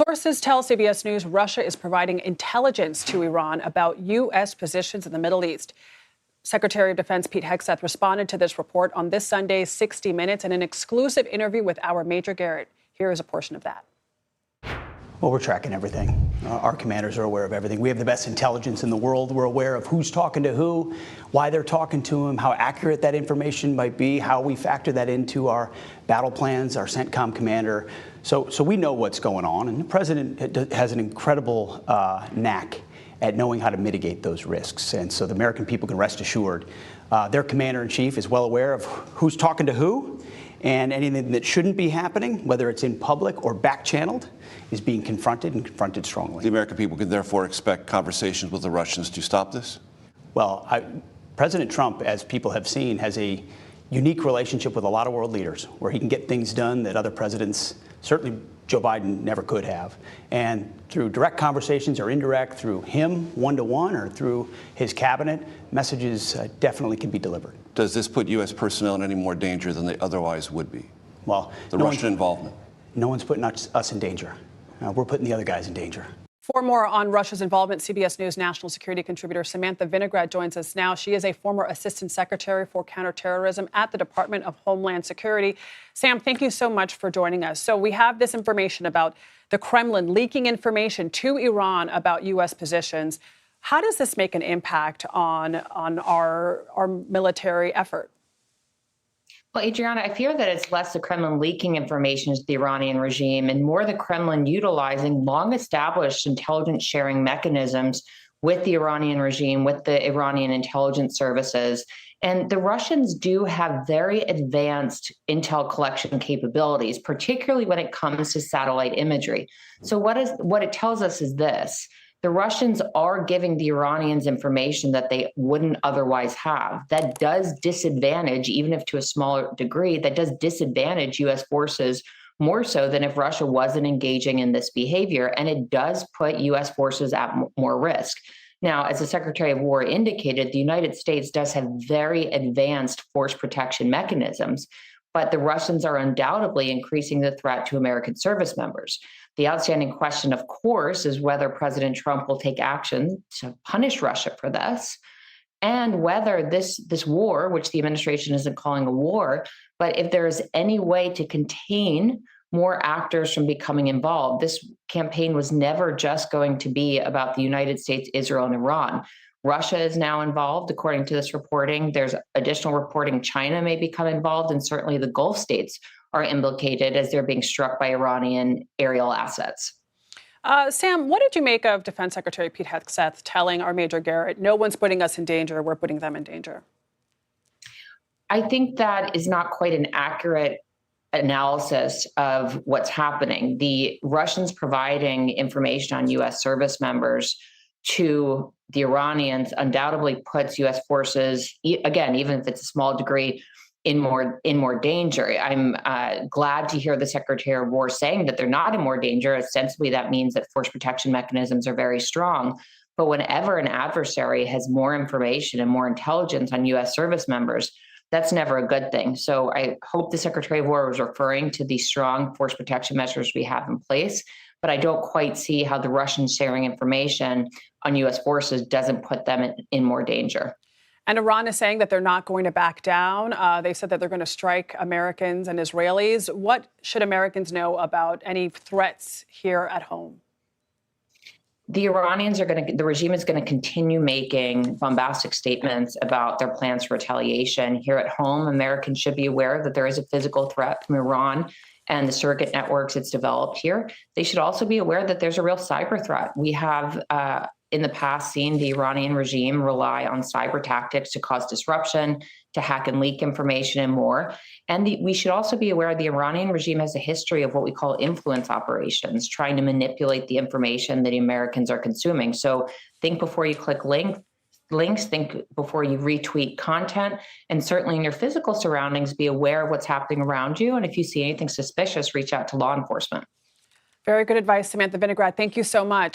Sources tell CBS News Russia is providing intelligence to Iran about U.S. positions in the Middle East. Secretary of Defense Pete Hegseth responded to this report on this Sunday's 60 Minutes in an exclusive interview with our Major Garrett. Here is a portion of that. Well, we're tracking everything. Our commanders are aware of everything. We have the best intelligence in the world. We're aware of who's talking to who, why they're talking to them, how accurate that information might be, how we factor that into our battle plans, our CENTCOM commander. So we know what's going on, and the president has an incredible knack at knowing how to mitigate those risks. And so the American people can rest assured their commander-in-chief is well aware of who's talking to who, and anything that shouldn't be happening, whether it's in public or back-channeled, is being confronted and confronted strongly. The American people can therefore expect conversations with the Russians to stop this? Well, President Trump, as people have seen, has a unique relationship with a lot of world leaders where he can get things done that other presidents, certainly Joe Biden, never could have. And through direct conversations or indirect, through him one-to-one or through his cabinet, messages definitely can be delivered. Does this put U.S. personnel in any more danger than they otherwise would be? Well, the Russian involvement. No one's putting us in danger. We're putting the other guys in danger. For more on Russia's involvement, CBS News national security contributor Samantha Vinograd joins us now. She is a former assistant secretary for counterterrorism at the Department of Homeland Security. Sam, thank you so much for joining us. So we have this information about the Kremlin leaking information to Iran about U.S. positions. How does this make an impact on our military effort? Well, Adriana, I fear that it's less the Kremlin leaking information to the Iranian regime and more the Kremlin utilizing long-established intelligence sharing mechanisms with the Iranian regime, with the Iranian intelligence services. And the Russians do have very advanced intel collection capabilities, particularly when it comes to satellite imagery. So what it tells us is this. The Russians are giving the Iranians information that they wouldn't otherwise have. That does disadvantage, even if to a smaller degree, that does disadvantage U.S. forces more so than if Russia wasn't engaging in this behavior. And it does put U.S. forces at more risk. Now, as the Secretary of War indicated, the United States does have very advanced force protection mechanisms, but the Russians are undoubtedly increasing the threat to American service members. The outstanding question, of course, is whether President Trump will take action to punish Russia for this, and whether this war, which the administration isn't calling a war, but if there is any way to contain more actors from becoming involved. This campaign was never just going to be about the United States, Israel, and Iran. Russia is now involved, according to this reporting. There's additional reporting China may become involved, and certainly the Gulf states are implicated as they're being struck by Iranian aerial assets. Sam, what did you make of Defense Secretary Pete Hegseth telling our Major Garrett, no one's putting us in danger, we're putting them in danger? I think that is not quite an accurate analysis of what's happening. The Russians providing information on U.S. service members to the Iranians undoubtedly puts U.S. forces, again, even if it's a small degree, in more danger. I'm glad to hear the Secretary of War saying that they're not in more danger. Ostensibly, that means that force protection mechanisms are very strong. But whenever an adversary has more information and more intelligence on U.S. service members, that's never a good thing. So I hope the Secretary of War was referring to the strong force protection measures we have in place, but I don't quite see how the Russians sharing information on U.S. forces doesn't put them in more danger. And Iran is saying that they're not going to back down. They said that they're going to strike Americans and Israelis. What should Americans know about any threats here at home? The regime is going to continue making bombastic statements about their plans for retaliation. Here at home, Americans should be aware that there is a physical threat from Iran and the surrogate networks it's developed here. They should also be aware that there's a real cyber threat. We have in the past seen the Iranian regime rely on cyber tactics to cause disruption, to hack and leak information and more. And we should also be aware the Iranian regime has a history of what we call influence operations, trying to manipulate the information that Americans are consuming. So think before you click links, think before you retweet content, and certainly in your physical surroundings, be aware of what's happening around you. And if you see anything suspicious, reach out to law enforcement. Very good advice, Samantha Vinograd. Thank you so much.